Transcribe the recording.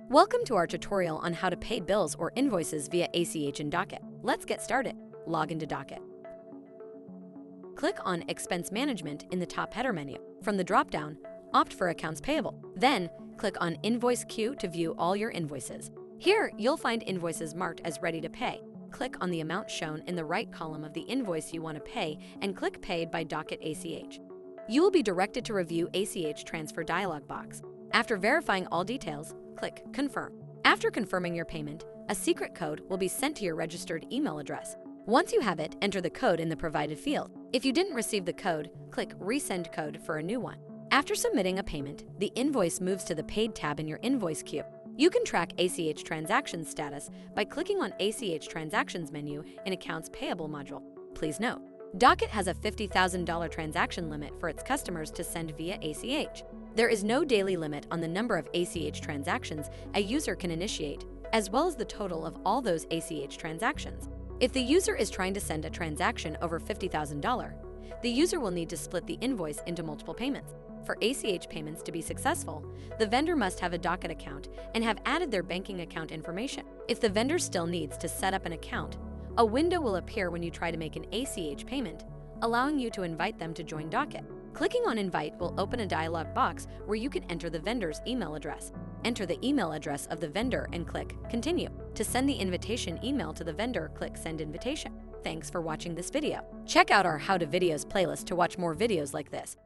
Welcome to our tutorial on how to pay bills or invoices via ACH in Docyt. Let's get started. Log into Docyt. Click on Expense Management in the top header menu. From the drop-down, opt for Accounts Payable. Then, click on Invoice Queue to view all your invoices. Here, you'll find invoices marked as ready to pay. Click on the amount shown in the right column of the invoice you want to pay and click Paid by Docyt ACH. You will be directed to review ACH Transfer dialog box. After verifying all details, click Confirm. After confirming your payment, a secret code will be sent to your registered email address. Once you have it, enter the code in the provided field. If you didn't receive the code, click Resend Code for a new one. After submitting a payment, the invoice moves to the Paid tab in your invoice queue. You can track ACH transactions status by clicking on ACH Transactions menu in Accounts Payable module. Please note, Docyt has a $50,000 transaction limit for its customers to send via ACH. There is no daily limit on the number of ACH transactions a user can initiate, as well as the total of all those ACH transactions. If the user is trying to send a transaction over $50,000, the user will need to split the invoice into multiple payments. For ACH payments to be successful, the vendor must have a Docyt account and have added their banking account information. If the vendor still needs to set up an account, a window will appear when you try to make an ACH payment, allowing you to invite them to join Docyt. Clicking on Invite will open a dialog box where you can enter the vendor's email address. Enter the email address of the vendor and click Continue. To send the invitation email to the vendor, click Send Invitation. Thanks for watching this video. Check out our How to Videos playlist to watch more videos like this.